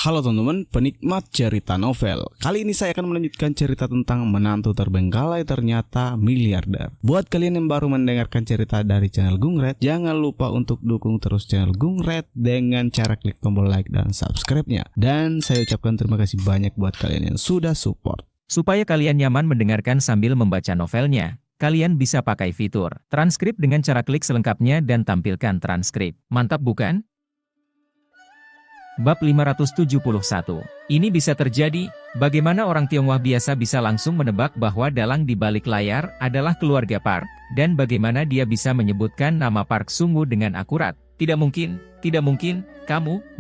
Halo teman-teman, penikmat cerita novel. Kali ini saya akan melanjutkan cerita tentang menantu terbengkalai ternyata miliarder. Buat kalian yang baru mendengarkan cerita dari channel Gungred, jangan lupa untuk dukung terus channel Gungred dengan cara klik tombol like dan subscribe-nya. Dan saya ucapkan terima kasih banyak buat kalian yang sudah support. Supaya kalian nyaman mendengarkan sambil membaca novelnya, kalian bisa pakai fitur transkrip dengan cara klik selengkapnya dan tampilkan transkrip. Mantap bukan? Bab 571. Ini bisa terjadi, bagaimana orang Tionghoa biasa bisa langsung menebak bahwa dalang di balik layar adalah keluarga Park, dan bagaimana dia bisa menyebutkan nama Park Sung-woo dengan akurat. Tidak mungkin,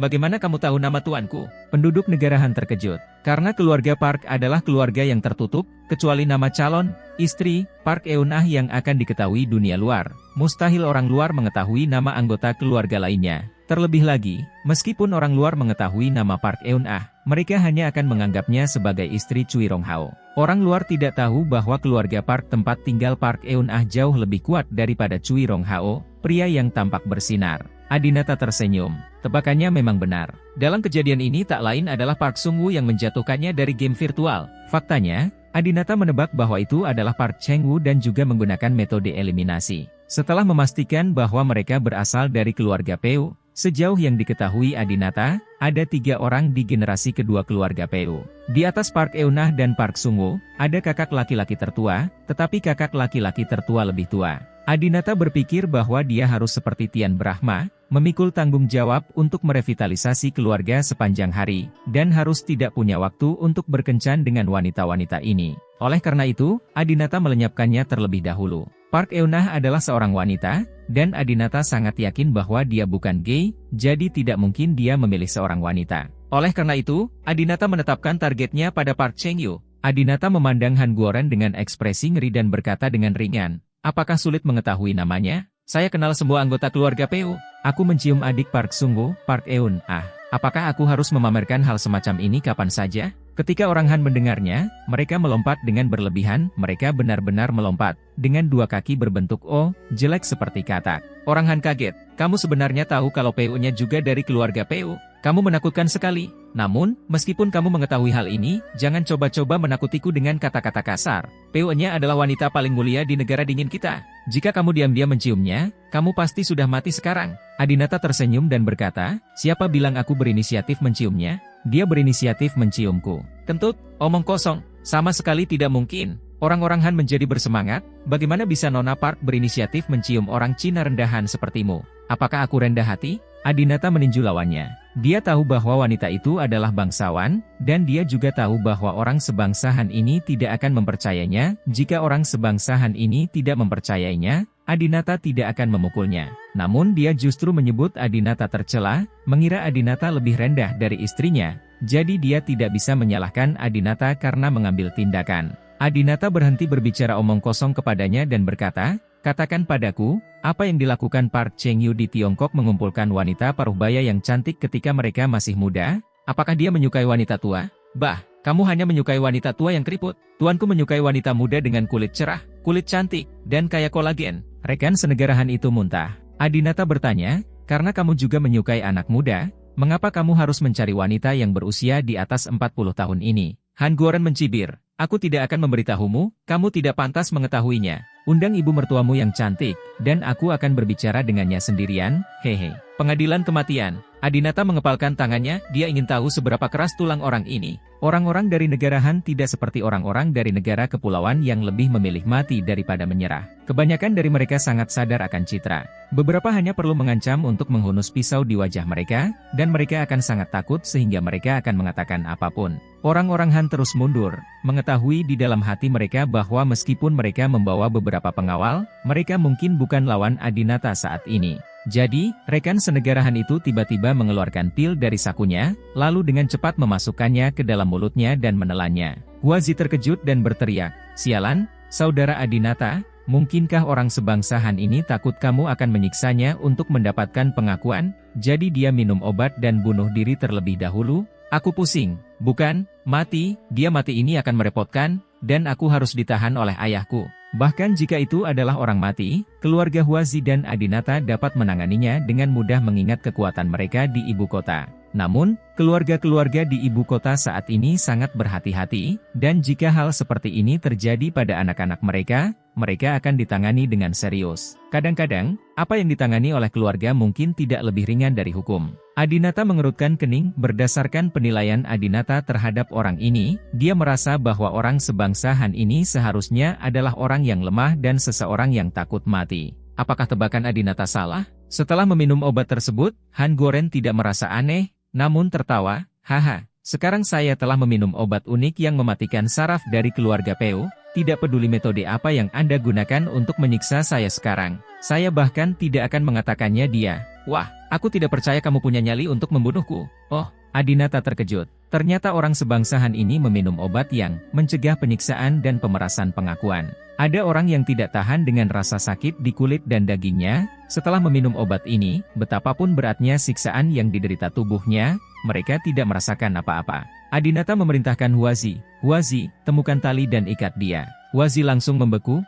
bagaimana kamu tahu nama tuanku? Penduduk negara Han terkejut, karena keluarga Park adalah keluarga yang tertutup, kecuali nama calon istri, Park Eun-ah yang akan diketahui dunia luar. Mustahil orang luar mengetahui nama anggota keluarga lainnya. Terlebih lagi, meskipun orang luar mengetahui nama Park Eun-ah, mereka hanya akan menganggapnya sebagai istri Cui Rong-hao. Orang luar tidak tahu bahwa keluarga Park tempat tinggal Park Eun-ah jauh lebih kuat daripada Cui Rong-hao, pria yang tampak bersinar. Adinata tersenyum. Tebakannya memang benar. Dalam kejadian ini tak lain adalah Park Sung-woo yang menjatuhkannya dari game virtual. Faktanya, Adinata menebak bahwa itu adalah Park Cheng-woo dan juga menggunakan metode eliminasi. Setelah memastikan bahwa mereka berasal dari keluarga Peu, sejauh yang diketahui Adinata, ada 3 orang di generasi kedua keluarga Peu. Di atas Park Eun-ah dan Park Sung-woo, ada kakak laki-laki tertua, tetapi kakak laki-laki tertua lebih tua. Adinata berpikir bahwa dia harus seperti Tian Brahma, memikul tanggung jawab untuk merevitalisasi keluarga sepanjang hari, dan harus tidak punya waktu untuk berkencan dengan wanita-wanita ini. Oleh karena itu, Adinata melenyapkannya terlebih dahulu. Park Eun-ah adalah seorang wanita, dan Adinata sangat yakin bahwa dia bukan gay, jadi tidak mungkin dia memilih seorang wanita. Oleh karena itu, Adinata menetapkan targetnya pada Park Cheng-yu. Adinata memandang Han Guoren dengan ekspresi ngeri dan berkata dengan ringan, "Apakah sulit mengetahui namanya? Saya kenal semua anggota keluarga Peu. Aku mencium adik Park Sung-woo, Park Eun-ah. Apakah aku harus memamerkan hal semacam ini kapan saja?" Ketika orang Han mendengarnya, mereka melompat dengan berlebihan, mereka benar-benar melompat. Dengan 2 kaki berbentuk O, jelek seperti katak. Orang Han kaget, "Kamu sebenarnya tahu kalau Peu-nya juga dari keluarga Peu? Kamu menakutkan sekali. Namun, meskipun kamu mengetahui hal ini, jangan coba-coba menakutiku dengan kata-kata kasar. Peu-nya adalah wanita paling mulia di negara dingin kita. Jika kamu diam-diam menciumnya, kamu pasti sudah mati sekarang." Adinata tersenyum dan berkata, "Siapa bilang aku berinisiatif menciumnya? Dia berinisiatif menciumku." "Kentut, omong kosong. Sama sekali tidak mungkin." Orang-orang Han menjadi bersemangat, "Bagaimana bisa Nona Park berinisiatif mencium orang Cina rendahan sepertimu? Apakah aku rendah hati?" Adinata meninju lawannya. Dia tahu bahwa wanita itu adalah bangsawan, dan dia juga tahu bahwa orang sebangsa Han ini tidak akan mempercayainya. Jika orang sebangsa Han ini tidak mempercayainya, Adinata tidak akan memukulnya. Namun dia justru menyebut Adinata tercela, mengira Adinata lebih rendah dari istrinya, jadi dia tidak bisa menyalahkan Adinata karena mengambil tindakan. Adinata berhenti berbicara omong kosong kepadanya dan berkata, "Katakan padaku, apa yang dilakukan Park Cheng-yu di Tiongkok mengumpulkan wanita paruhbaya yang cantik ketika mereka masih muda? Apakah dia menyukai wanita tua? Bah, kamu hanya menyukai wanita tua yang keriput. Tuanku menyukai wanita muda dengan kulit cerah, kulit cantik, dan kaya kolagen." Rekan senegara Han itu muntah. Adinata bertanya, "Karena kamu juga menyukai anak muda, mengapa kamu harus mencari wanita yang berusia di atas 40 tahun ini?" Han Guoren mencibir, "Aku tidak akan memberitahumu, kamu tidak pantas mengetahuinya. Undang ibu mertuamu yang cantik, dan aku akan berbicara dengannya sendirian, hehe." Pengadilan kematian. Adinata mengepalkan tangannya, dia ingin tahu seberapa keras tulang orang ini. Orang-orang dari negara Han tidak seperti orang-orang dari negara kepulauan yang lebih memilih mati daripada menyerah. Kebanyakan dari mereka sangat sadar akan citra. Beberapa hanya perlu mengancam untuk menghunus pisau di wajah mereka, dan mereka akan sangat takut sehingga mereka akan mengatakan apapun. Orang-orang Han terus mundur, mengetahui di dalam hati mereka bahwa meskipun mereka membawa beberapa pengawal, mereka mungkin bukan lawan Adinata saat ini. Jadi, rekan senegara Han itu tiba-tiba mengeluarkan pil dari sakunya, lalu dengan cepat memasukkannya ke dalam mulutnya dan menelannya. Huazi terkejut dan berteriak, "Sialan, saudara Adinata, mungkinkah orang sebangsa Han ini takut kamu akan menyiksanya untuk mendapatkan pengakuan? Jadi dia minum obat dan bunuh diri terlebih dahulu? Aku pusing, bukan, mati, dia mati ini akan merepotkan, dan aku harus ditahan oleh ayahku." Bahkan jika itu adalah orang mati, keluarga Huazi dan Adinata dapat menanganinya dengan mudah mengingat kekuatan mereka di ibu kota. Namun, keluarga-keluarga di ibu kota saat ini sangat berhati-hati, dan jika hal seperti ini terjadi pada anak-anak mereka, mereka akan ditangani dengan serius. Kadang-kadang, apa yang ditangani oleh keluarga mungkin tidak lebih ringan dari hukum. Adinata mengerutkan kening. Berdasarkan penilaian Adinata terhadap orang ini, dia merasa bahwa orang sebangsa Han ini seharusnya adalah orang yang lemah dan seseorang yang takut mati. Apakah tebakan Adinata salah? Setelah meminum obat tersebut, Han Guoren tidak merasa aneh, namun tertawa. Haha, sekarang saya telah meminum obat unik yang mematikan saraf dari keluarga Peu. Tidak peduli metode apa yang Anda gunakan untuk menyiksa saya sekarang. Saya bahkan tidak akan mengatakannya dia. Wah, aku tidak percaya kamu punya nyali untuk membunuhku. Oh, Adinata terkejut. Ternyata orang sebangsa Han ini meminum obat yang mencegah penyiksaan dan pemerasan pengakuan. Ada orang yang tidak tahan dengan rasa sakit di kulit dan dagingnya. Setelah meminum obat ini, betapapun beratnya siksaan yang diderita tubuhnya, mereka tidak merasakan apa-apa. Adinata memerintahkan Huazi, "Huazi, temukan tali dan ikat dia." Huazi langsung membeku.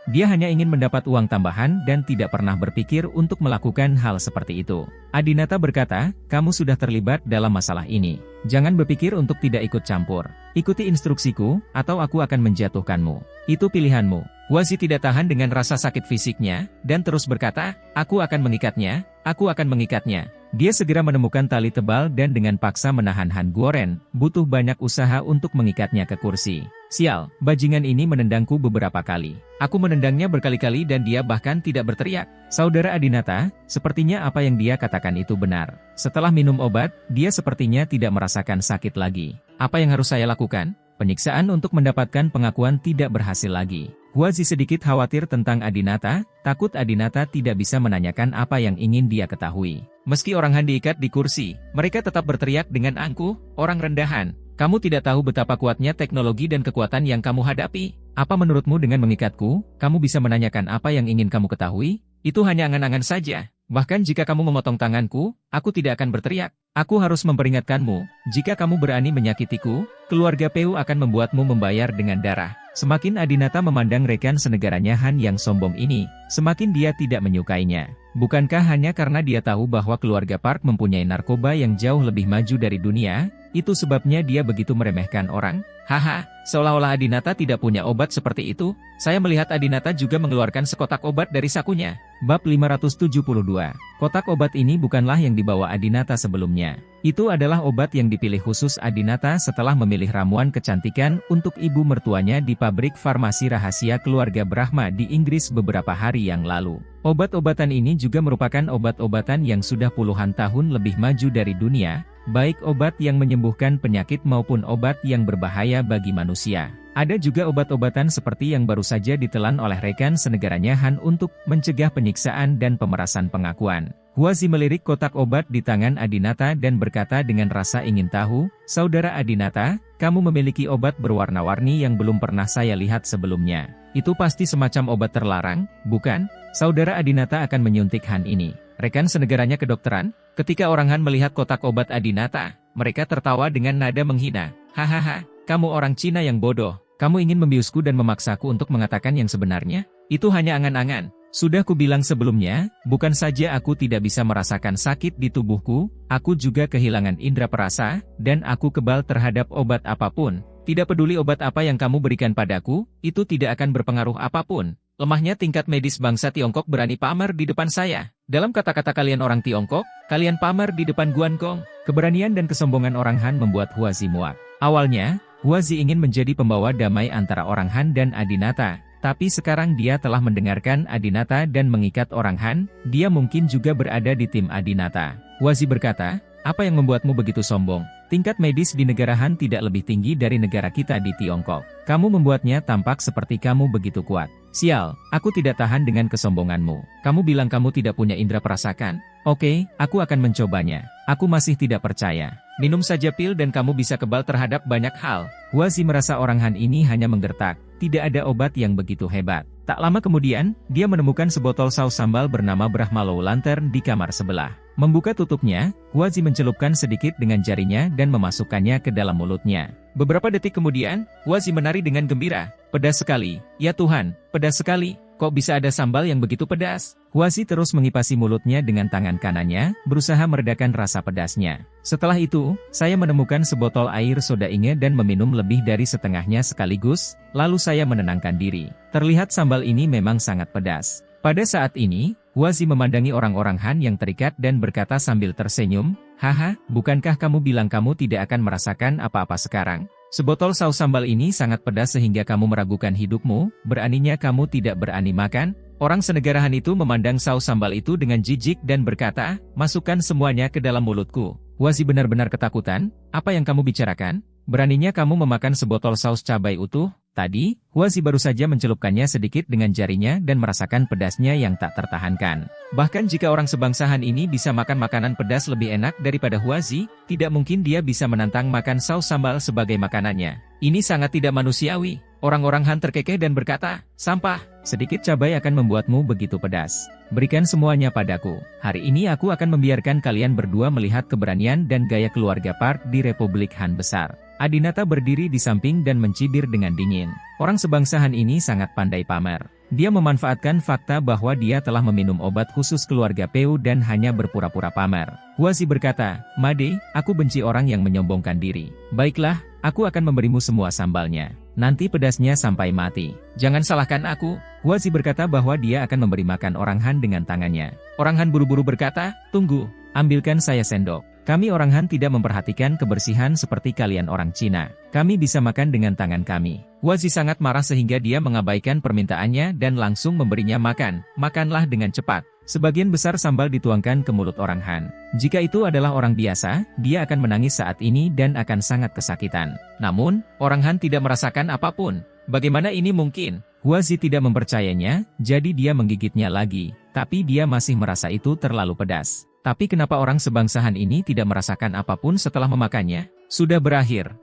Dia hanya ingin mendapat uang tambahan dan tidak pernah berpikir untuk melakukan hal seperti itu. Adinata berkata, "Kamu sudah terlibat dalam masalah ini. Jangan berpikir untuk tidak ikut campur. Ikuti instruksiku, atau aku akan menjatuhkanmu. Itu pilihanmu." Huazi tidak tahan dengan rasa sakit fisiknya, dan terus berkata, "Aku akan mengikatnya, aku akan mengikatnya." Dia segera menemukan tali tebal dan dengan paksa menahan Han Guoren. Butuh banyak usaha untuk mengikatnya ke kursi. Sial, bajingan ini menendangku beberapa kali. Aku menendangnya berkali-kali dan dia bahkan tidak berteriak. Saudara Adinata, sepertinya apa yang dia katakan itu benar. Setelah minum obat, dia sepertinya tidak merasakan sakit lagi. Apa yang harus saya lakukan? Penyiksaan untuk mendapatkan pengakuan tidak berhasil lagi. Huazi sedikit khawatir tentang Adinata, takut Adinata tidak bisa menanyakan apa yang ingin dia ketahui. Meski orang Han diikat di kursi, mereka tetap berteriak dengan angkuh, "Orang rendahan, kamu tidak tahu betapa kuatnya teknologi dan kekuatan yang kamu hadapi. Apa menurutmu dengan mengikatku, kamu bisa menanyakan apa yang ingin kamu ketahui? Itu hanya angan-angan saja. Bahkan jika kamu memotong tanganku, aku tidak akan berteriak. Aku harus memperingatkanmu, jika kamu berani menyakitiku, keluarga Peu akan membuatmu membayar dengan darah." Semakin Adinata memandang rekan senegaranya Han yang sombong ini, semakin dia tidak menyukainya. Bukankah hanya karena dia tahu bahwa keluarga Park mempunyai narkoba yang jauh lebih maju dari dunia, itu sebabnya dia begitu meremehkan orang? Haha, seolah-olah Adinata tidak punya obat seperti itu. Saya melihat Adinata juga mengeluarkan sekotak obat dari sakunya. Bab 572. Kotak obat ini bukanlah yang dibawa Adinata sebelumnya. Itu adalah obat yang dipilih khusus Adinata setelah memilih ramuan kecantikan untuk ibu mertuanya di pabrik farmasi rahasia keluarga Brahma di Inggris beberapa hari yang lalu. Obat-obatan ini juga merupakan obat-obatan yang sudah puluhan tahun lebih maju dari dunia, baik obat yang menyembuhkan penyakit maupun obat yang berbahaya bagi manusia. Ada juga obat-obatan seperti yang baru saja ditelan oleh rekan senegaranya Han untuk mencegah penyiksaan dan pemerasan pengakuan. Huazi melirik kotak obat di tangan Adinata dan berkata dengan rasa ingin tahu, "Saudara Adinata, kamu memiliki obat berwarna-warni yang belum pernah saya lihat sebelumnya. Itu pasti semacam obat terlarang, bukan?" Saudara Adinata akan menyuntik Han ini. Rekan senegaranya kedokteran, ketika orang Han melihat kotak obat Adinata, mereka tertawa dengan nada menghina. "Hahaha, kamu orang Cina yang bodoh. Kamu ingin membiusku dan memaksaku untuk mengatakan yang sebenarnya? Itu hanya angan-angan. Sudah kubilang sebelumnya, bukan saja aku tidak bisa merasakan sakit di tubuhku, aku juga kehilangan indera perasa, dan aku kebal terhadap obat apapun. Tidak peduli obat apa yang kamu berikan padaku, itu tidak akan berpengaruh apapun. Lemahnya tingkat medis bangsa Tiongkok berani pamer di depan saya. Dalam kata-kata kalian orang Tiongkok, kalian pamer di depan Guankong." Keberanian dan kesombongan orang Han membuat Huazi muak. Awalnya, Huazi ingin menjadi pembawa damai antara orang Han dan Adinata. Tapi sekarang dia telah mendengarkan Adinata dan mengikat orang Han, dia mungkin juga berada di tim Adinata. Huazi berkata, "Apa yang membuatmu begitu sombong? Tingkat medis di negara Han tidak lebih tinggi dari negara kita di Tiongkok. Kamu membuatnya tampak seperti kamu begitu kuat. Sial, aku tidak tahan dengan kesombonganmu. Kamu bilang kamu tidak punya indera perasakan? Oke, aku akan mencobanya. Aku masih tidak percaya. Minum saja pil dan kamu bisa kebal terhadap banyak hal." Huazi merasa orang Han ini hanya menggertak, tidak ada obat yang begitu hebat. Tak lama kemudian, dia menemukan sebotol saus sambal bernama Brahmalo Lantern di kamar sebelah. Membuka tutupnya, Huazi mencelupkan sedikit dengan jarinya dan memasukkannya ke dalam mulutnya. Beberapa detik kemudian, Huazi menari dengan gembira. Pedas sekali, ya Tuhan, pedas sekali. Kok bisa ada sambal yang begitu pedas? Huazi terus mengipasi mulutnya dengan tangan kanannya, berusaha meredakan rasa pedasnya. Setelah itu, saya menemukan sebotol air soda inge dan meminum lebih dari setengahnya sekaligus, lalu saya menenangkan diri. Terlihat sambal ini memang sangat pedas. Pada saat ini, Huazi memandangi orang-orang Han yang terikat dan berkata sambil tersenyum, "Haha, bukankah kamu bilang kamu tidak akan merasakan apa-apa sekarang? Sebotol saus sambal ini sangat pedas sehingga kamu meragukan hidupmu, beraninya kamu tidak berani makan?" Orang senegara Han itu memandang saus sambal itu dengan jijik dan berkata, "Masukkan semuanya ke dalam mulutku." Huazi benar-benar ketakutan, "Apa yang kamu bicarakan? Beraninya kamu memakan sebotol saus cabai utuh?" Tadi, Huazi baru saja mencelupkannya sedikit dengan jarinya dan merasakan pedasnya yang tak tertahankan. Bahkan jika orang sebangsa Han ini bisa makan makanan pedas lebih enak daripada Huazi, tidak mungkin dia bisa menantang makan saus sambal sebagai makanannya. Ini sangat tidak manusiawi. Orang-orang Han terkekeh dan berkata, "Sampah, sedikit cabai akan membuatmu begitu pedas. Berikan semuanya padaku. Hari ini aku akan membiarkan kalian berdua melihat keberanian dan gaya keluarga Park di Republik Han besar." Adinata berdiri di samping dan mencibir dengan dingin. Orang sebangsa Han ini sangat pandai pamer. Dia memanfaatkan fakta bahwa dia telah meminum obat khusus keluarga Peu dan hanya berpura-pura pamer. Huazi berkata, "Made, aku benci orang yang menyombongkan diri. Baiklah, aku akan memberimu semua sambalnya. Nanti pedasnya sampai mati. Jangan salahkan aku." Huazi berkata bahwa dia akan memberi makan orang Han dengan tangannya. Orang Han buru-buru berkata, "Tunggu, ambilkan saya sendok. Kami orang Han tidak memperhatikan kebersihan seperti kalian orang Cina. Kami bisa makan dengan tangan kami." Huazi sangat marah sehingga dia mengabaikan permintaannya dan langsung memberinya makan. "Makanlah dengan cepat." Sebagian besar sambal dituangkan ke mulut orang Han. Jika itu adalah orang biasa, dia akan menangis saat ini dan akan sangat kesakitan. Namun, orang Han tidak merasakan apapun. Bagaimana ini mungkin? Huazi tidak mempercayainya, jadi dia menggigitnya lagi. Tapi dia masih merasa itu terlalu pedas. Tapi kenapa orang sebangsa Han ini tidak merasakan apapun setelah memakannya? Sudah berakhir,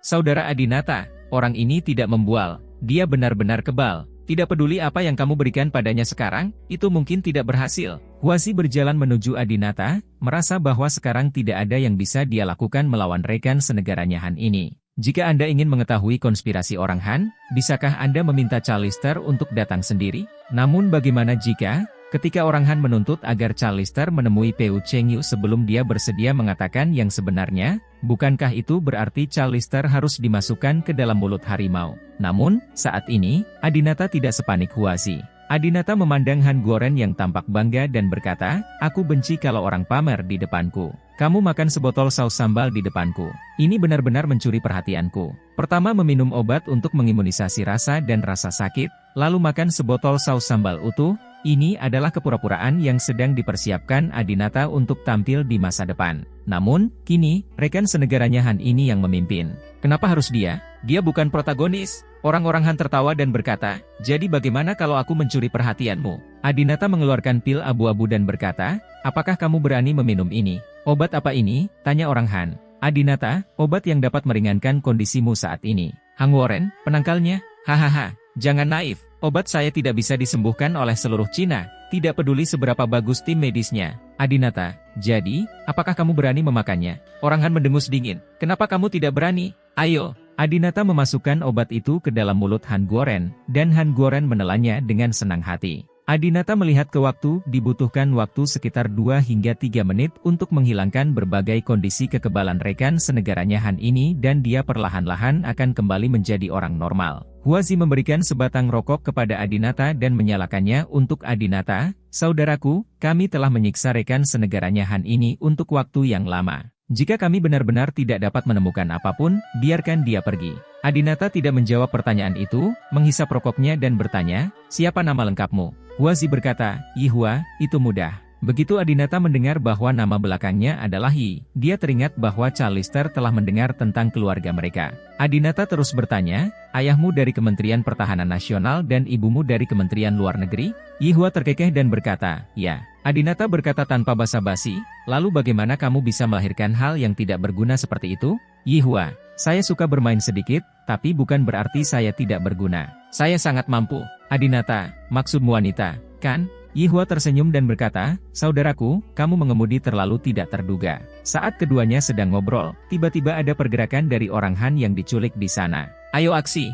saudara Adinata, orang ini tidak membual, dia benar-benar kebal. Tidak peduli apa yang kamu berikan padanya sekarang, itu mungkin tidak berhasil. Huazi berjalan menuju Adinata, merasa bahwa sekarang tidak ada yang bisa dia lakukan melawan rekan senegaranya Han ini. Jika Anda ingin mengetahui konspirasi orang Han, bisakah Anda meminta Charlister untuk datang sendiri? Namun bagaimana jika ketika orang Han menuntut agar Charlister menemui Peu Chengyu sebelum dia bersedia mengatakan yang sebenarnya, bukankah itu berarti Charlister harus dimasukkan ke dalam mulut harimau? Namun, saat ini, Adinata tidak sepanik Huazi. Adinata memandang Han Guoren yang tampak bangga dan berkata, "Aku benci kalau orang pamer di depanku. Kamu makan sebotol saus sambal di depanku. Ini benar-benar mencuri perhatianku. Pertama meminum obat untuk mengimunisasi rasa dan rasa sakit, lalu makan sebotol saus sambal utuh. Ini adalah kepura-puraan yang sedang dipersiapkan Adinata untuk tampil di masa depan. Namun, kini, rekan senegaranya Han ini yang memimpin. Kenapa harus dia? Dia bukan protagonis." Orang-orang Han tertawa dan berkata, "Jadi bagaimana kalau aku mencuri perhatianmu?" Adinata mengeluarkan pil abu-abu dan berkata, "Apakah kamu berani meminum ini?" "Obat apa ini?" tanya orang Han. "Adinata, obat yang dapat meringankan kondisimu saat ini." "Han Guoren, penangkalnya?" "Hahaha, jangan naif. Obat saya tidak bisa disembuhkan oleh seluruh Cina, tidak peduli seberapa bagus tim medisnya." "Adinata, jadi, apakah kamu berani memakannya?" Orang Han mendengus dingin. "Kenapa kamu tidak berani? Ayo." Adinata memasukkan obat itu ke dalam mulut Han Guoren, dan Han Guoren menelannya dengan senang hati. Adinata melihat ke waktu, dibutuhkan waktu sekitar 2 hingga 3 menit untuk menghilangkan berbagai kondisi kekebalan rekan senegaranya Han ini dan dia perlahan-lahan akan kembali menjadi orang normal. Huazi memberikan sebatang rokok kepada Adinata dan menyalakannya untuk Adinata, "Saudaraku, kami telah menyiksa rekan senegaranya Han ini untuk waktu yang lama. Jika kami benar-benar tidak dapat menemukan apapun, biarkan dia pergi." Adinata tidak menjawab pertanyaan itu, menghisap rokoknya dan bertanya, "Siapa nama lengkapmu?" Huazi berkata, "Yihua, itu mudah. Begitu Adinata mendengar bahwa nama belakangnya adalah Yi, dia teringat bahwa Callister telah mendengar tentang keluarga mereka. Adinata terus bertanya, ayahmu dari Kementerian Pertahanan Nasional dan ibumu dari Kementerian Luar Negeri? Yihua terkekeh dan berkata, ya. Adinata berkata tanpa basa-basi, lalu bagaimana kamu bisa melahirkan hal yang tidak berguna seperti itu? Yihua, saya suka bermain sedikit, tapi bukan berarti saya tidak berguna. Saya sangat mampu. Adinata, maksudmu wanita, kan? Yihua tersenyum dan berkata, saudaraku, kamu mengemudi terlalu tidak terduga. Saat keduanya sedang ngobrol, tiba-tiba ada pergerakan dari orang Han yang diculik di sana. Ayo aksi,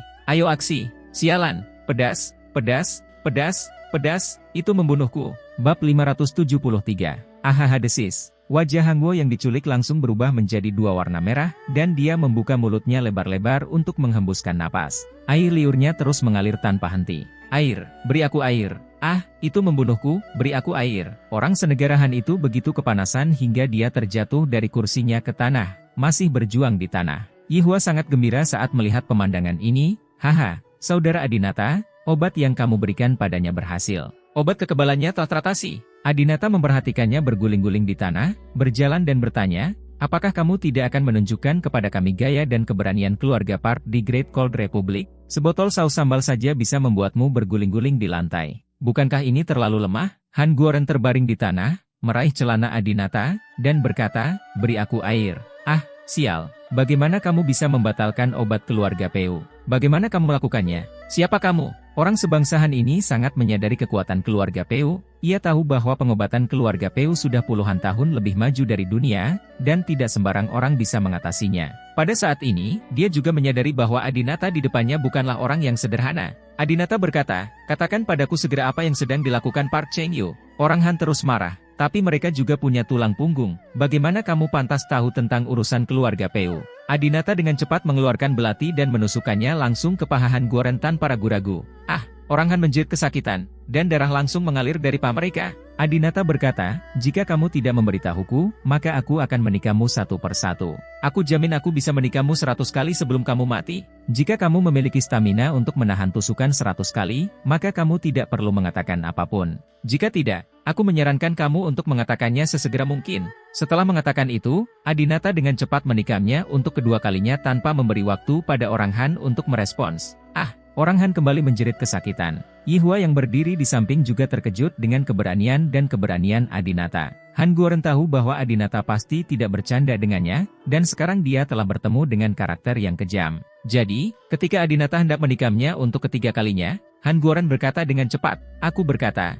sialan, pedas, pedas, pedas, pedas, itu membunuhku. Bab 573. Ahaha desis. Wajah Hangwo yang diculik langsung berubah menjadi dua warna merah, dan dia membuka mulutnya lebar-lebar untuk menghembuskan napas. Air liurnya terus mengalir tanpa henti. Air, beri aku air. Ah, itu membunuhku, beri aku air. Orang senegara Han itu begitu kepanasan hingga dia terjatuh dari kursinya ke tanah, masih berjuang di tanah. Yihua sangat gembira saat melihat pemandangan ini. Haha, saudara Adinata, obat yang kamu berikan padanya berhasil. Obat kekebalannya telah teratasi. Adinata memperhatikannya berguling-guling di tanah, berjalan dan bertanya, apakah kamu tidak akan menunjukkan kepada kami gaya dan keberanian keluarga Park di Great Cold Republic? Sebotol saus sambal saja bisa membuatmu berguling-guling di lantai. Bukankah ini terlalu lemah? Han Guoren terbaring di tanah, meraih celana Adinata, dan berkata, beri aku air. Ah, sial, bagaimana kamu bisa membatalkan obat keluarga Peu? Bagaimana kamu melakukannya? Siapa kamu? Orang sebangsa Han ini sangat menyadari kekuatan keluarga Peu. Ia tahu bahwa pengobatan keluarga Peu sudah puluhan tahun lebih maju dari dunia, dan tidak sembarang orang bisa mengatasinya. Pada saat ini, dia juga menyadari bahwa Adinata di depannya bukanlah orang yang sederhana. Adinata berkata, katakan padaku segera apa yang sedang dilakukan Park Cheng-yu. Orang Han terus marah, tapi mereka juga punya tulang punggung. Bagaimana kamu pantas tahu tentang urusan keluarga Peu? Adinata dengan cepat mengeluarkan belati dan menusukkannya langsung ke paha Han Guoren tanpa ragu-ragu. Ah, orang Han menjerit kesakitan, dan darah langsung mengalir dari paha mereka. Adinata berkata, jika kamu tidak memberitahuku, maka aku akan menikahmu satu persatu. Aku jamin aku bisa menikahmu 100 kali sebelum kamu mati. Jika kamu memiliki stamina untuk menahan tusukan 100 kali, maka kamu tidak perlu mengatakan apapun. Jika tidak, aku menyarankan kamu untuk mengatakannya sesegera mungkin. Setelah mengatakan itu, Adinata dengan cepat menikahnya untuk kedua kalinya tanpa memberi waktu pada orang Han untuk merespons. Ah, orang Han kembali menjerit kesakitan. Yihua yang berdiri di samping juga terkejut dengan keberanian dan keberanian Adinata. Han Guoren tahu bahwa Adinata pasti tidak bercanda dengannya, dan sekarang dia telah bertemu dengan karakter yang kejam. Jadi, ketika Adinata hendak menikahnya untuk ketiga kalinya, Han Guoren berkata dengan cepat, aku berkata,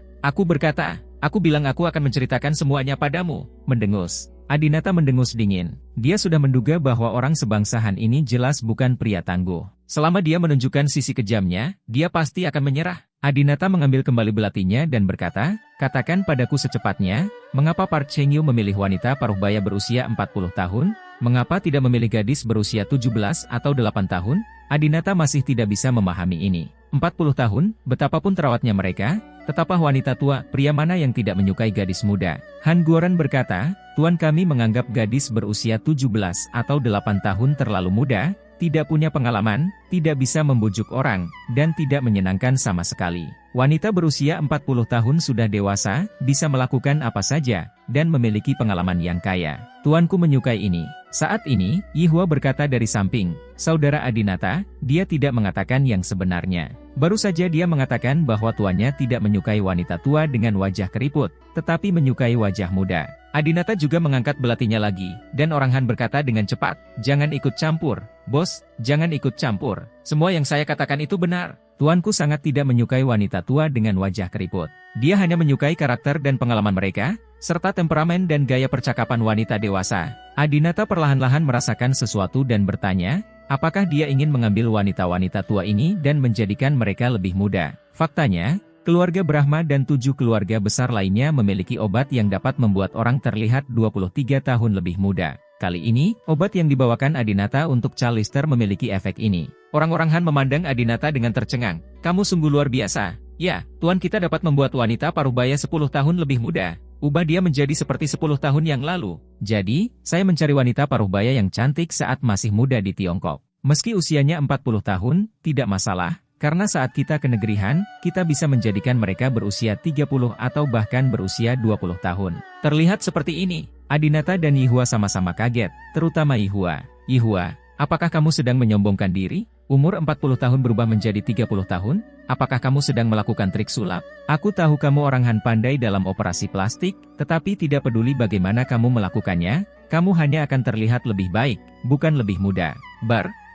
aku bilang aku akan menceritakan semuanya padamu. Mendengus. Adinata mendengus dingin. Dia sudah menduga bahwa orang sebangsa Han ini jelas bukan pria tangguh. Selama dia menunjukkan sisi kejamnya, dia pasti akan menyerah. Adinata mengambil kembali belatinya dan berkata, katakan padaku secepatnya, mengapa Park Cheng-yu memilih wanita paruh baya berusia 40 tahun? Mengapa tidak memilih gadis berusia 17 atau 8 tahun? Adinata masih tidak bisa memahami ini. 40 tahun, betapapun terawatnya mereka, tetaplah wanita tua, pria mana yang tidak menyukai gadis muda? Han Guoren berkata, Tuan kami menganggap gadis berusia 17 atau 8 tahun terlalu muda, tidak punya pengalaman, tidak bisa membujuk orang, dan tidak menyenangkan sama sekali. Wanita berusia 40 tahun sudah dewasa, bisa melakukan apa saja, dan memiliki pengalaman yang kaya. Tuanku menyukai ini. Saat ini, Yihua berkata dari samping, saudara Adinata, dia tidak mengatakan yang sebenarnya. Baru saja dia mengatakan bahwa tuannya tidak menyukai wanita tua dengan wajah keriput, tetapi menyukai wajah muda. Adinata juga mengangkat belatinya lagi, dan orang Han berkata dengan cepat, jangan ikut campur, bos, jangan ikut campur. Semua yang saya katakan itu benar. Tuanku sangat tidak menyukai wanita tua dengan wajah keriput. Dia hanya menyukai karakter dan pengalaman mereka, serta temperamen dan gaya percakapan wanita dewasa. Adinata perlahan-lahan merasakan sesuatu dan bertanya, apakah dia ingin mengambil wanita-wanita tua ini dan menjadikan mereka lebih muda? Faktanya, keluarga Brahma dan 7 keluarga besar lainnya memiliki obat yang dapat membuat orang terlihat 23 tahun lebih muda. Kali ini, obat yang dibawakan Adinata untuk Callister memiliki efek ini. Orang-orang Han memandang Adinata dengan tercengang. Kamu sungguh luar biasa. Ya, tuan kita dapat membuat wanita paruh-baya 10 tahun lebih muda. Ubah dia menjadi seperti 10 tahun yang lalu. Jadi, saya mencari wanita paruh-baya yang cantik saat masih muda di Tiongkok. Meski usianya 40 tahun, tidak masalah. Karena saat kita ke negeri Han, kita bisa menjadikan mereka berusia 30 atau bahkan berusia 20 tahun. Terlihat seperti ini. Adinata dan Yihua sama-sama kaget, terutama Yihua. Yihua, apakah kamu sedang menyombongkan diri? Umur 40 tahun berubah menjadi 30 tahun? Apakah kamu sedang melakukan trik sulap? Aku tahu kamu orang Han pandai dalam operasi plastik, tetapi tidak peduli bagaimana kamu melakukannya, kamu hanya akan terlihat lebih baik, bukan lebih muda.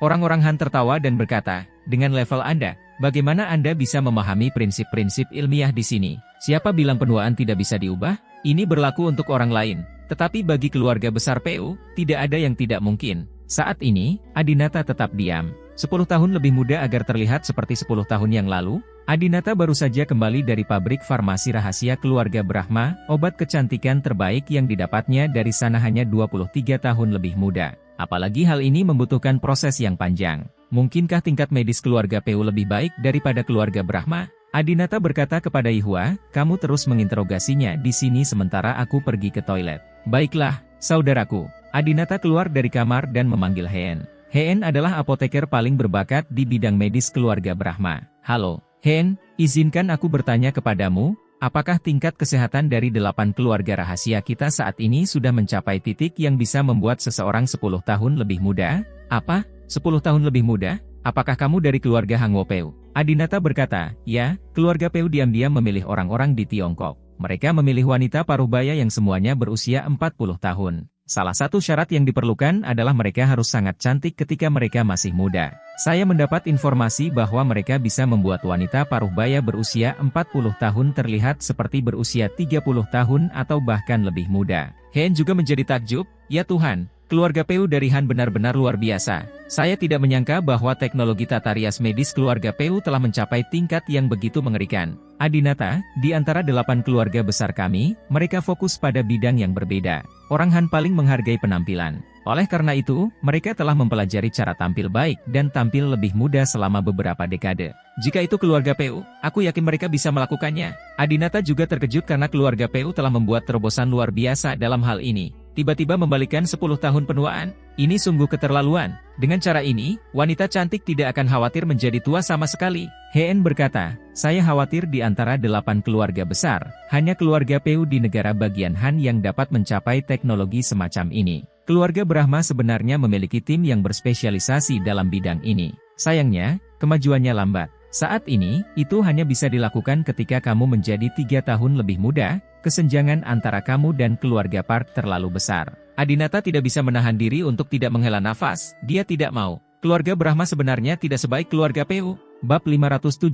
Orang-orang Han tertawa dan berkata, dengan level Anda, bagaimana Anda bisa memahami prinsip-prinsip ilmiah di sini? Siapa bilang penuaan tidak bisa diubah? Ini berlaku untuk orang lain, tetapi bagi keluarga besar PU, tidak ada yang tidak mungkin. Saat ini, Adinata tetap diam. 10 tahun lebih muda agar terlihat seperti 10 tahun yang lalu, Adinata baru saja kembali dari pabrik farmasi rahasia keluarga Brahma, obat kecantikan terbaik yang didapatnya dari sana hanya 23 tahun lebih muda. Apalagi hal ini membutuhkan proses yang panjang. Mungkinkah tingkat medis keluarga PU lebih baik daripada keluarga Brahma? Adinata berkata kepada Yihua, kamu terus menginterogasinya di sini sementara aku pergi ke toilet. Baiklah, saudaraku. Adinata keluar dari kamar dan memanggil Heen. Heen adalah apoteker paling berbakat di bidang medis keluarga Brahma. Halo, Heen, izinkan aku bertanya kepadamu, apakah tingkat kesehatan dari 8 keluarga rahasia kita saat ini sudah mencapai titik yang bisa membuat seseorang 10 tahun lebih muda? Apa? 10 tahun lebih muda? Apakah kamu dari keluarga Hangwo Peu? Adinata berkata, ya, keluarga Peu diam-diam memilih orang-orang di Tiongkok. Mereka memilih wanita paruhbaya yang semuanya berusia 40 tahun. Salah satu syarat yang diperlukan adalah mereka harus sangat cantik ketika mereka masih muda. Saya mendapat informasi bahwa mereka bisa membuat wanita paruhbaya berusia 40 tahun terlihat seperti berusia 30 tahun atau bahkan lebih muda. Hen juga menjadi takjub, ya Tuhan. Keluarga Peu dari Han benar-benar luar biasa. Saya tidak menyangka bahwa teknologi tata rias medis keluarga Peu telah mencapai tingkat yang begitu mengerikan. Adinata, di antara 8 keluarga besar kami, mereka fokus pada bidang yang berbeda. Orang Han paling menghargai penampilan. Oleh karena itu, mereka telah mempelajari cara tampil baik dan tampil lebih muda selama beberapa dekade. Jika itu keluarga Peu, aku yakin mereka bisa melakukannya. Adinata juga terkejut karena keluarga Peu telah membuat terobosan luar biasa dalam hal ini. Tiba-tiba membalikkan 10 tahun penuaan. Ini sungguh keterlaluan. Dengan cara ini, wanita cantik tidak akan khawatir menjadi tua sama sekali. Heen berkata, saya khawatir di antara 8 keluarga besar, hanya keluarga Peu di negara bagian Han yang dapat mencapai teknologi semacam ini. Keluarga Brahma sebenarnya memiliki tim yang berspesialisasi dalam bidang ini. Sayangnya, kemajuannya lambat. Saat ini, itu hanya bisa dilakukan ketika kamu menjadi 3 tahun lebih muda, kesenjangan antara kamu dan keluarga Park terlalu besar. Adinata tidak bisa menahan diri untuk tidak menghela nafas, dia tidak mau. Keluarga Brahma sebenarnya tidak sebaik keluarga Peu. Bab 574.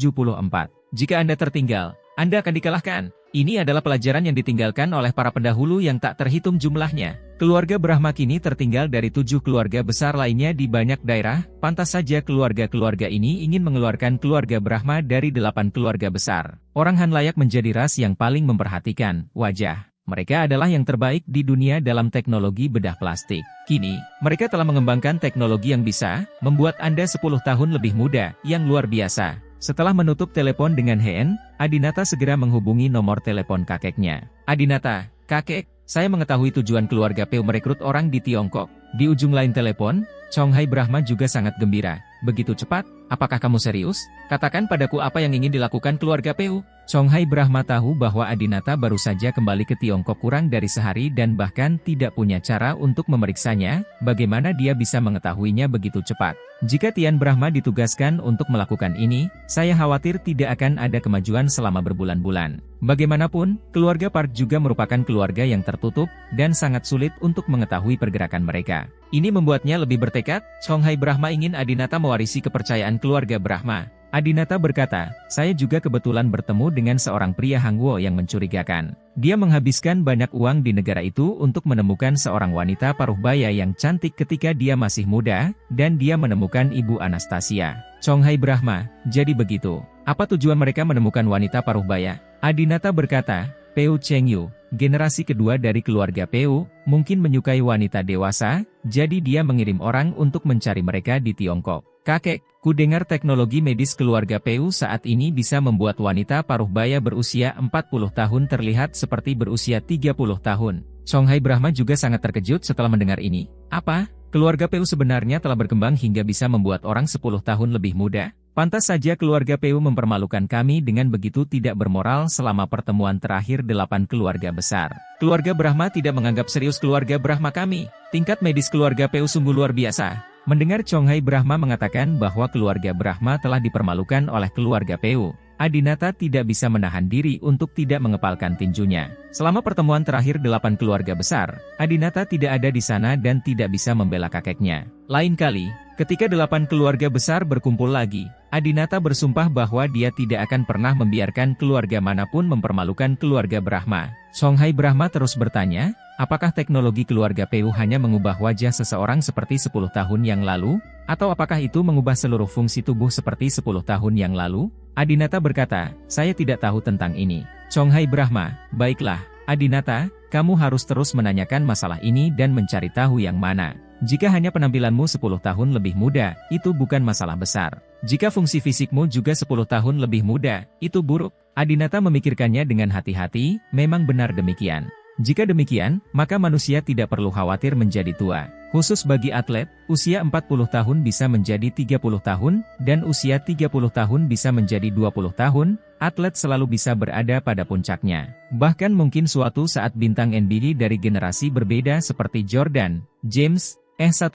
Jika Anda tertinggal, Anda akan dikalahkan. Ini adalah pelajaran yang ditinggalkan oleh para pendahulu yang tak terhitung jumlahnya. Keluarga Brahma kini tertinggal dari 7 keluarga besar lainnya di banyak daerah, pantas saja keluarga-keluarga ini ingin mengeluarkan keluarga Brahma dari 8 keluarga besar. Orang Han layak menjadi ras yang paling memperhatikan wajah. Mereka adalah yang terbaik di dunia dalam teknologi bedah plastik. Kini, mereka telah mengembangkan teknologi yang bisa membuat Anda 10 tahun lebih muda, yang luar biasa. Setelah menutup telepon dengan Heen, Adinata segera menghubungi nomor telepon kakeknya. Adinata, kakek, saya mengetahui tujuan keluarga Peu merekrut orang di Tiongkok. Di ujung lain telepon, Chonghai Brahma juga sangat gembira. Begitu cepat? Apakah kamu serius? Katakan padaku apa yang ingin dilakukan keluarga Peu. Chonghai Brahma tahu bahwa Adinata baru saja kembali ke Tiongkok kurang dari sehari dan bahkan tidak punya cara untuk memeriksanya, bagaimana dia bisa mengetahuinya begitu cepat. Jika Tian Brahma ditugaskan untuk melakukan ini, saya khawatir tidak akan ada kemajuan selama berbulan-bulan. Bagaimanapun, keluarga Park juga merupakan keluarga yang tertutup, dan sangat sulit untuk mengetahui pergerakan mereka. Ini membuatnya lebih bertekad, Chonghai Brahma ingin Adinata mewarisi kepercayaan keluarga Brahma. Adinata berkata, saya juga kebetulan bertemu dengan seorang pria Hangwo yang mencurigakan. Dia menghabiskan banyak uang di negara itu untuk menemukan seorang wanita paruhbaya yang cantik ketika dia masih muda, dan dia menemukan Ibu Anastasia. Chonghai Brahma, jadi begitu. Apa tujuan mereka menemukan wanita paruhbaya? Adinata berkata, Peu Chengyu, generasi kedua dari keluarga Peu, mungkin menyukai wanita dewasa, jadi dia mengirim orang untuk mencari mereka di Tiongkok. Kakek, ku dengar teknologi medis keluarga Peu saat ini bisa membuat wanita paruhbaya berusia 40 tahun terlihat seperti berusia 30 tahun. Chonghai Brahma juga sangat terkejut setelah mendengar ini. Apa? Keluarga Peu sebenarnya telah berkembang hingga bisa membuat orang 10 tahun lebih muda? Pantas saja keluarga Peu mempermalukan kami dengan begitu tidak bermoral selama pertemuan terakhir 8 keluarga besar. Keluarga Brahma tidak menganggap serius keluarga Brahma kami. Tingkat medis keluarga Peu sungguh luar biasa. Mendengar Chonghai Brahma mengatakan bahwa keluarga Brahma telah dipermalukan oleh keluarga Peu, Adinata tidak bisa menahan diri untuk tidak mengepalkan tinjunya. Selama pertemuan terakhir 8 keluarga besar, Adinata tidak ada di sana dan tidak bisa membela kakeknya. Lain kali, ketika 8 keluarga besar berkumpul lagi, Adinata bersumpah bahwa dia tidak akan pernah membiarkan keluarga manapun mempermalukan keluarga Brahma. Chonghai Brahma terus bertanya, apakah teknologi keluarga Peu hanya mengubah wajah seseorang seperti 10 tahun yang lalu? Atau apakah itu mengubah seluruh fungsi tubuh seperti 10 tahun yang lalu? Adinata berkata, saya tidak tahu tentang ini. Chonghai Brahma, baiklah, Adinata, kamu harus terus menanyakan masalah ini dan mencari tahu yang mana. Jika hanya penampilanmu 10 tahun lebih muda, itu bukan masalah besar. Jika fungsi fisikmu juga 10 tahun lebih muda, itu buruk. Adinata memikirkannya dengan hati-hati, memang benar demikian. Jika demikian, maka manusia tidak perlu khawatir menjadi tua. Khusus bagi atlet, usia 40 tahun bisa menjadi 30 tahun, dan usia 30 tahun bisa menjadi 20 tahun, atlet selalu bisa berada pada puncaknya. Bahkan mungkin suatu saat bintang NBA dari generasi berbeda seperti Jordan, James, S1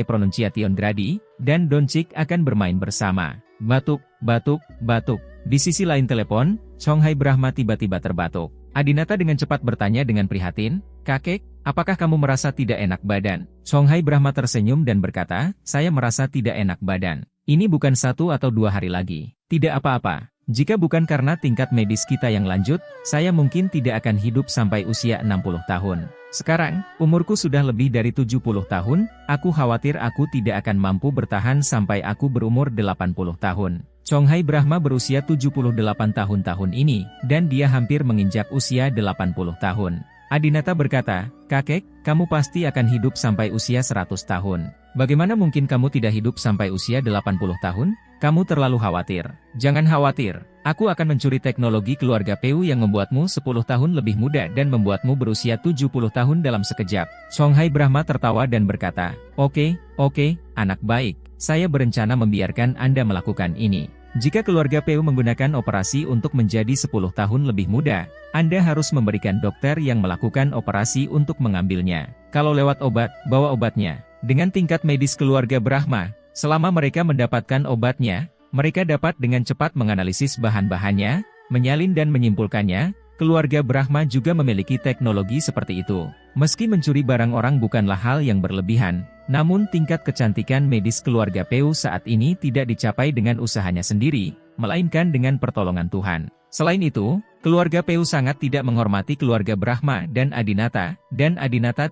Pronunciation Grady, dan Doncic akan bermain bersama. Batuk, batuk, batuk. Di sisi lain telepon, Chonghai Brahma tiba-tiba terbatuk. Adinata dengan cepat bertanya dengan prihatin, kakek, apakah kamu merasa tidak enak badan? Chonghai Brahma tersenyum dan berkata, saya merasa tidak enak badan. Ini bukan 1 atau 2 hari lagi. Tidak apa-apa. Jika bukan karena tingkat medis kita yang lanjut, saya mungkin tidak akan hidup sampai usia 60 tahun. Sekarang, umurku sudah lebih dari 70 tahun, aku khawatir aku tidak akan mampu bertahan sampai aku berumur 80 tahun. Chonghai Brahma berusia 78 tahun ini, dan dia hampir menginjak usia 80 tahun. Adinata berkata, kakek, kamu pasti akan hidup sampai usia 100 tahun. Bagaimana mungkin kamu tidak hidup sampai usia 80 tahun? Kamu terlalu khawatir. Jangan khawatir, aku akan mencuri teknologi keluarga Peu yang membuatmu 10 tahun lebih muda dan membuatmu berusia 70 tahun dalam sekejap. Chonghai Brahma tertawa dan berkata, oke, anak baik. Saya berencana membiarkan Anda melakukan ini. Jika keluarga Peu menggunakan operasi untuk menjadi 10 tahun lebih muda, Anda harus memberikan dokter yang melakukan operasi untuk mengambilnya. Kalau lewat obat, bawa obatnya. Dengan tingkat medis keluarga Brahma, selama mereka mendapatkan obatnya, mereka dapat dengan cepat menganalisis bahan-bahannya, menyalin dan menyimpulkannya. Keluarga Brahma juga memiliki teknologi seperti itu. Meski mencuri barang orang bukanlah hal yang berlebihan, namun tingkat kecantikan medis keluarga Peu saat ini tidak dicapai dengan usahanya sendiri, melainkan dengan pertolongan Tuhan. Selain itu, keluarga Peu sangat tidak menghormati keluarga Brahma dan Adinata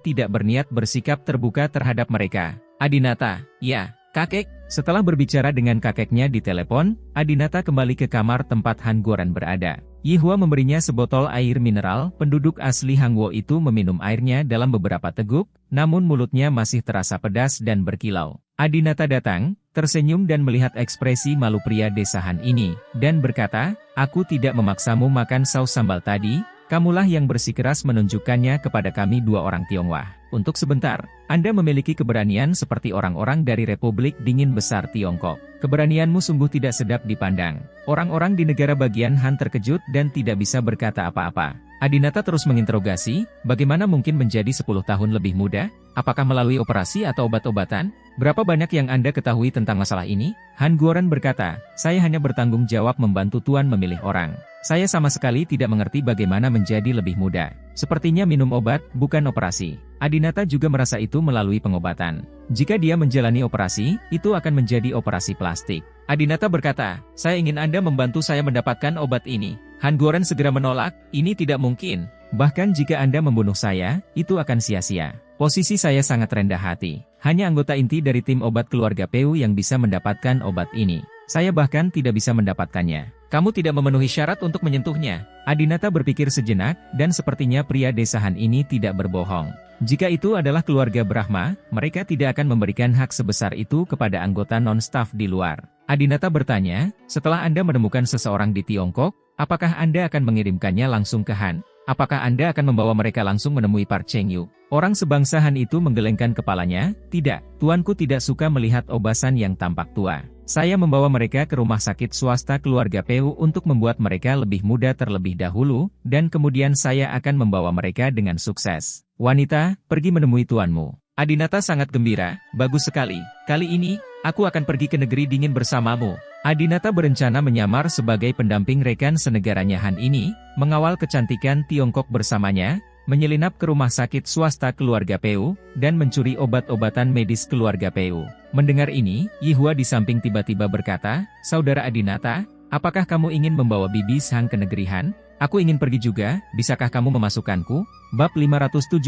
tidak berniat bersikap terbuka terhadap mereka. Adinata, ya, kakek. Setelah berbicara dengan kakeknya di telepon, Adinata kembali ke kamar tempat Han Guoran berada. Yihua memberinya sebotol air mineral. Penduduk asli Hangwo itu meminum airnya dalam beberapa teguk, namun mulutnya masih terasa pedas dan berkilau. Adinata datang, tersenyum dan melihat ekspresi malu pria desa Han ini, dan berkata, aku tidak memaksamu makan saus sambal tadi, kamulah yang bersikeras menunjukkannya kepada kami 2 orang Tionghoa. Untuk sebentar, Anda memiliki keberanian seperti orang-orang dari Republik Dingin Besar Tiongkok. Keberanianmu sungguh tidak sedap dipandang. Orang-orang di negara bagian Han terkejut dan tidak bisa berkata apa-apa. Adinata terus menginterogasi, bagaimana mungkin menjadi 10 tahun lebih muda? Apakah melalui operasi atau obat-obatan? Berapa banyak yang Anda ketahui tentang masalah ini? Han Guoran berkata, saya hanya bertanggung jawab membantu Tuan memilih orang. Saya sama sekali tidak mengerti bagaimana menjadi lebih muda. Sepertinya minum obat, bukan operasi. Adinata juga merasa itu melalui pengobatan. Jika dia menjalani operasi, itu akan menjadi operasi plastik. Adinata berkata, saya ingin Anda membantu saya mendapatkan obat ini. Han Guoran segera menolak, ini tidak mungkin. Bahkan jika Anda membunuh saya, itu akan sia-sia. Posisi saya sangat rendah hati. Hanya anggota inti dari tim obat keluarga Peu yang bisa mendapatkan obat ini. Saya bahkan tidak bisa mendapatkannya. Kamu tidak memenuhi syarat untuk menyentuhnya. Adinata berpikir sejenak, dan sepertinya pria desa Han ini tidak berbohong. Jika itu adalah keluarga Brahma, mereka tidak akan memberikan hak sebesar itu kepada anggota non-staf di luar. Adinata bertanya, setelah Anda menemukan seseorang di Tiongkok, apakah Anda akan mengirimkannya langsung ke Han? apakah Anda akan membawa mereka langsung menemui Park Cheng-yu? Orang sebangsa Han itu menggelengkan kepalanya, tidak, tuanku tidak suka melihat obasan yang tampak tua. Saya membawa mereka ke rumah sakit swasta keluarga Peu untuk membuat mereka lebih muda terlebih dahulu, dan kemudian saya akan membawa mereka dengan sukses. Wanita, pergi menemui tuanmu. Adinata sangat gembira, bagus sekali. Kali ini, aku akan pergi ke negeri dingin bersamamu. Adinata berencana menyamar sebagai pendamping rekan senegaranya Han ini, mengawal kecantikan Tiongkok bersamanya, menyelinap ke rumah sakit swasta keluarga Peu, dan mencuri obat-obatan medis keluarga Peu. Mendengar ini, Yihua di samping tiba-tiba berkata, Saudara Adinata, apakah kamu ingin membawa Bibi Sang ke negeri Han? Aku ingin pergi juga, bisakah kamu memasukkanku? Bab 575.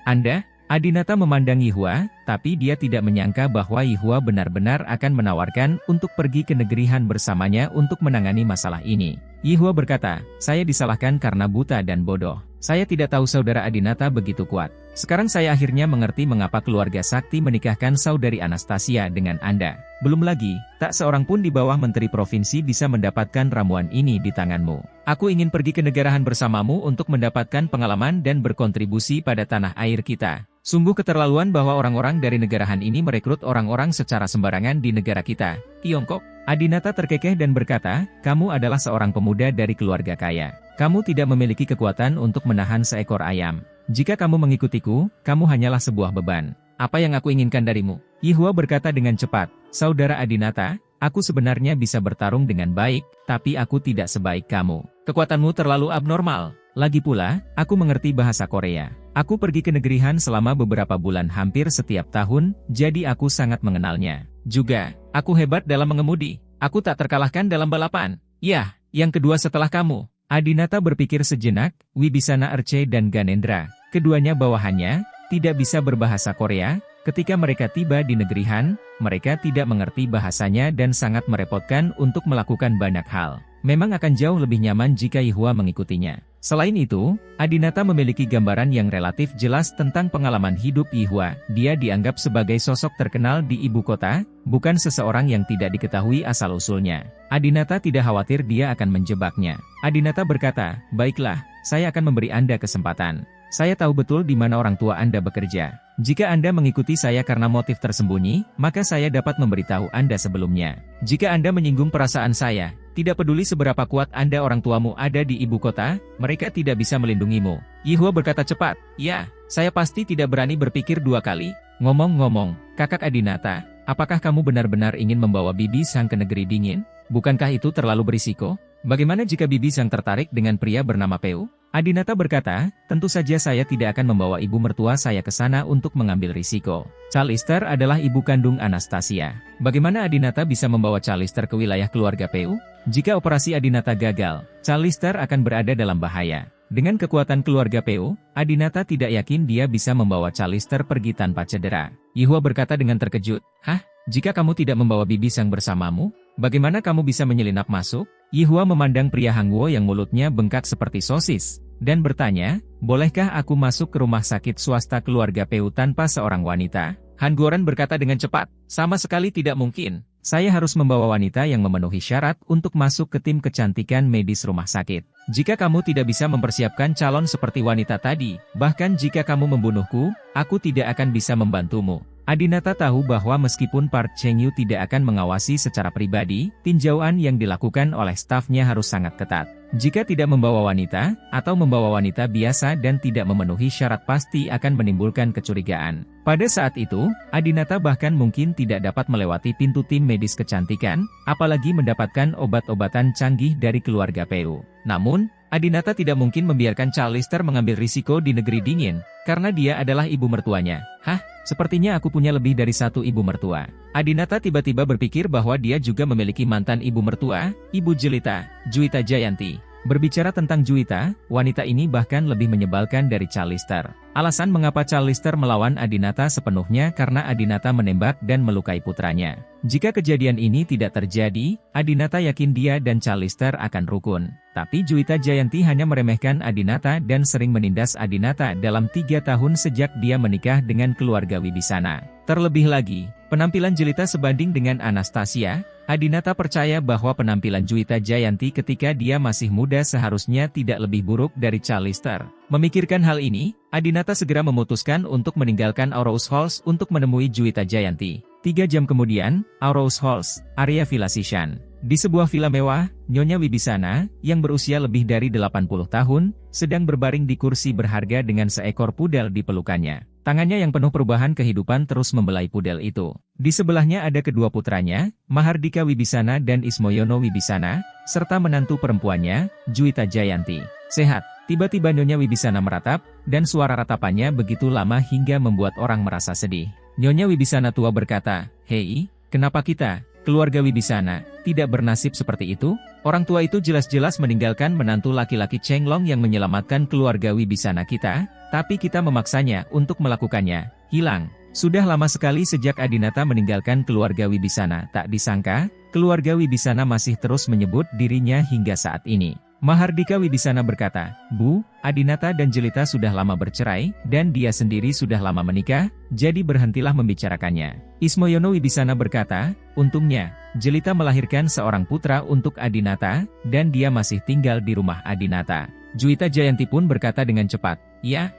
Anda? Adinata memandang Yihua, tapi dia tidak menyangka bahwa Yihua benar-benar akan menawarkan untuk pergi ke negeri Han bersamanya untuk menangani masalah ini. Yihua berkata, saya disalahkan karena buta dan bodoh. Saya tidak tahu saudara Adinata begitu kuat. Sekarang saya akhirnya mengerti mengapa keluarga Sakti menikahkan saudari Anastasia dengan Anda. Belum lagi, tak seorang pun di bawah menteri provinsi bisa mendapatkan ramuan ini di tanganmu. Aku ingin pergi ke negara Han bersamamu untuk mendapatkan pengalaman dan berkontribusi pada tanah air kita. Sungguh keterlaluan bahwa orang-orang dari negara Han ini merekrut orang-orang secara sembarangan di negara kita, Tiongkok. Adinata terkekeh dan berkata, kamu adalah seorang pemuda dari keluarga kaya. Kamu tidak memiliki kekuatan untuk menahan seekor ayam. Jika kamu mengikutiku, kamu hanyalah sebuah beban. Apa yang aku inginkan darimu? Yihua berkata dengan cepat, Saudara Adinata, aku sebenarnya bisa bertarung dengan baik, tapi aku tidak sebaik kamu. Kekuatanmu terlalu abnormal. Lagi pula, aku mengerti bahasa Korea. Aku pergi ke negeri Han selama beberapa bulan hampir setiap tahun, jadi aku sangat mengenalnya. Juga, aku hebat dalam mengemudi. Aku tak terkalahkan dalam balapan. Yah, yang kedua setelah kamu. Adinata berpikir sejenak, Wibisana Erce dan Ganendra, keduanya bawahannya, tidak bisa berbahasa Korea. Ketika mereka tiba di negeri Han, mereka tidak mengerti bahasanya dan sangat merepotkan untuk melakukan banyak hal. Memang akan jauh lebih nyaman jika Yihua mengikutinya. Selain itu, Adinata memiliki gambaran yang relatif jelas tentang pengalaman hidup Yihua. Dia dianggap sebagai sosok terkenal di ibu kota, bukan seseorang yang tidak diketahui asal-usulnya. Adinata tidak khawatir dia akan menjebaknya. Adinata berkata, baiklah, saya akan memberi Anda kesempatan. Saya tahu betul di mana orang tua Anda bekerja. Jika Anda mengikuti saya karena motif tersembunyi, maka saya dapat memberitahu Anda sebelumnya. Jika Anda menyinggung perasaan saya, tidak peduli seberapa kuat Anda orang tuamu ada di ibu kota, mereka tidak bisa melindungimu. Yihua berkata cepat, ya, saya pasti tidak berani berpikir dua kali. Ngomong-ngomong, kakak Adinata, apakah kamu benar-benar ingin membawa Bibi Sang ke negeri dingin? Bukankah itu terlalu berisiko? Bagaimana jika Bibi Sang tertarik dengan pria bernama Peu? Adinata berkata, tentu saja saya tidak akan membawa ibu mertua saya ke sana untuk mengambil risiko. Chalister adalah ibu kandung Anastasia. Bagaimana Adinata bisa membawa Chalister ke wilayah keluarga Peu? Jika operasi Adinata gagal, Chalister akan berada dalam bahaya. Dengan kekuatan keluarga Peu, Adinata tidak yakin dia bisa membawa Chalister pergi tanpa cedera. Yihua berkata dengan terkejut, hah? Jika kamu tidak membawa Bibi Sang bersamamu, bagaimana kamu bisa menyelinap masuk? Yihua memandang pria Hangwo yang mulutnya bengkak seperti sosis, dan bertanya, bolehkah aku masuk ke rumah sakit swasta keluarga Peu tanpa seorang wanita? Han Guoran berkata dengan cepat, sama sekali tidak mungkin. Saya harus membawa wanita yang memenuhi syarat untuk masuk ke tim kecantikan medis rumah sakit. Jika kamu tidak bisa mempersiapkan calon seperti wanita tadi, bahkan jika kamu membunuhku, aku tidak akan bisa membantumu. Adinata tahu bahwa meskipun Park Cheng-yu tidak akan mengawasi secara pribadi, tinjauan yang dilakukan oleh stafnya harus sangat ketat. Jika tidak membawa wanita, atau membawa wanita biasa dan tidak memenuhi syarat pasti akan menimbulkan kecurigaan. Pada saat itu, Adinata bahkan mungkin tidak dapat melewati pintu tim medis kecantikan, apalagi mendapatkan obat-obatan canggih dari keluarga Peu. Namun, Adinata tidak mungkin membiarkan Chalister mengambil risiko di negeri dingin, karena dia adalah ibu mertuanya. Hah? Sepertinya aku punya lebih dari satu ibu mertua. Adinata tiba-tiba berpikir bahwa dia juga memiliki mantan ibu mertua, Ibu Jelita, Juwita Jayanti. Berbicara tentang Juwita, wanita ini bahkan lebih menyebalkan dari Chalister. Alasan mengapa Callister melawan Adinata sepenuhnya karena Adinata menembak dan melukai putranya. Jika kejadian ini tidak terjadi, Adinata yakin dia dan Callister akan rukun. Tapi Juwita Jayanti hanya meremehkan Adinata dan sering menindas Adinata dalam 3 tahun sejak dia menikah dengan keluarga Wibisana. Terlebih lagi, penampilan Jelita sebanding dengan Anastasia. Adinata percaya bahwa penampilan Juwita Jayanti ketika dia masih muda seharusnya tidak lebih buruk dari Callister. Memikirkan hal ini, Adinata segera memutuskan untuk meninggalkan Aurous Halls untuk menemui Juwita Jayanti. 3 jam kemudian, Aurous Halls, area Villa Sishan. Di sebuah villa mewah, Nyonya Wibisana, yang berusia lebih dari 80 tahun, sedang berbaring di kursi berharga dengan seekor pudel di pelukannya. Tangannya yang penuh perubahan kehidupan terus membelai pudel itu. Di sebelahnya ada kedua putranya, Mahardika Wibisana dan Ismoyono Wibisana, serta menantu perempuannya, Juwita Jayanti. Sehat, tiba-tiba Nyonya Wibisana meratap, dan suara ratapannya begitu lama hingga membuat orang merasa sedih. Nyonya Wibisana tua berkata, "Hei, kenapa kita, keluarga Wibisana, tidak bernasib seperti itu? Orang tua itu jelas-jelas meninggalkan menantu laki-laki Chenglong yang menyelamatkan keluarga Wibisana kita, tapi kita memaksanya untuk melakukannya. Hilang. Sudah lama sekali sejak Adinata meninggalkan keluarga Wibisana. Tak disangka, keluarga Wibisana masih terus menyebut dirinya hingga saat ini." Mahardika Wibisana berkata, "Bu, Adinata dan Jelita sudah lama bercerai, dan dia sendiri sudah lama menikah, jadi berhentilah membicarakannya." Ismoyono Wibisana berkata, "Untungnya, Jelita melahirkan seorang putra untuk Adinata, dan dia masih tinggal di rumah Adinata." Juwita Jayanti pun berkata dengan cepat, Ya,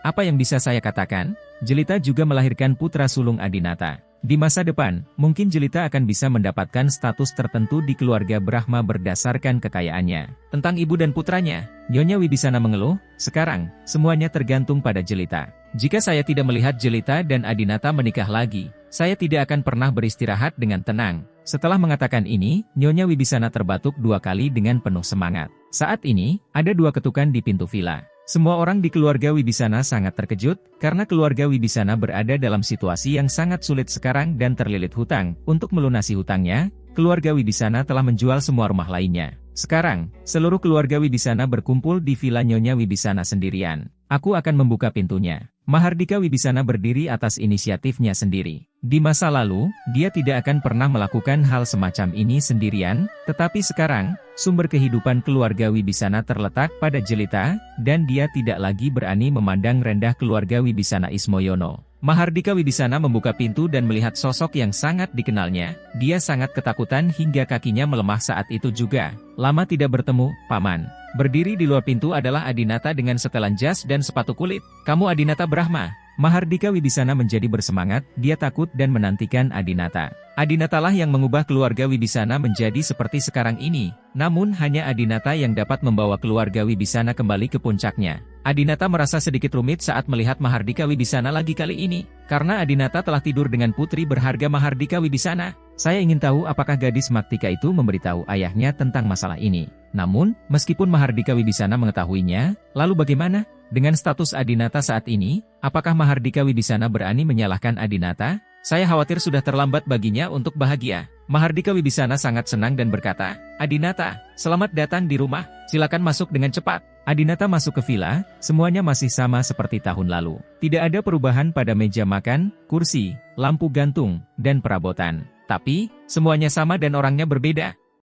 apa yang bisa saya katakan? Jelita juga melahirkan putra sulung Adinata. Di masa depan, mungkin Jelita akan bisa mendapatkan status tertentu di keluarga Brahma berdasarkan kekayaannya." Tentang ibu dan putranya, Nyonya Wibisana mengeluh, "Sekarang, semuanya tergantung pada Jelita. Jika saya tidak melihat Jelita dan Adinata menikah lagi, saya tidak akan pernah beristirahat dengan tenang." Setelah mengatakan ini, Nyonya Wibisana terbatuk 2 kali dengan penuh semangat. Saat ini, ada 2 ketukan di pintu villa. Semua orang di keluarga Wibisana sangat terkejut, karena keluarga Wibisana berada dalam situasi yang sangat sulit sekarang dan terlilit hutang. Untuk melunasi hutangnya, keluarga Wibisana telah menjual semua rumah lainnya. Sekarang, seluruh keluarga Wibisana berkumpul di villa Nyonya Wibisana sendirian. "Aku akan membuka pintunya." Mahardika Wibisana berdiri atas inisiatifnya sendiri. Di masa lalu, dia tidak akan pernah melakukan hal semacam ini sendirian, tetapi sekarang, sumber kehidupan keluarga Wibisana terletak pada Jelita, dan dia tidak lagi berani memandang rendah keluarga Wibisana Ismoyono. Mahardika Wibisana membuka pintu dan melihat sosok yang sangat dikenalnya. Dia sangat ketakutan hingga kakinya melemah saat itu juga. "Lama tidak bertemu, Paman." Berdiri di luar pintu adalah Adinata dengan setelan jas dan sepatu kulit. "Kamu Adinata Brahma?" Mahardika Wibisana menjadi bersemangat, dia takut dan menantikan Adinata. Adinata lah yang mengubah keluarga Wibisana menjadi seperti sekarang ini. Namun hanya Adinata yang dapat membawa keluarga Wibisana kembali ke puncaknya. Adinata merasa sedikit rumit saat melihat Mahardika Wibisana lagi kali ini. Karena Adinata telah tidur dengan putri berharga Mahardika Wibisana. Saya ingin tahu apakah gadis Maktika itu memberitahu ayahnya tentang masalah ini. Namun, meskipun Mahardika Wibisana mengetahuinya, lalu bagaimana? Dengan status Adinata saat ini, apakah Mahardika Wibisana berani menyalahkan Adinata? Saya khawatir sudah terlambat baginya untuk bahagia. Mahardika Wibisana sangat senang dan berkata, "Adinata, selamat datang di rumah, silakan masuk dengan cepat." Adinata masuk ke villa, semuanya masih sama seperti tahun lalu. Tidak ada perubahan pada meja makan, kursi, lampu gantung, dan perabotan. Tapi, semuanya sama dan orangnya berbeda.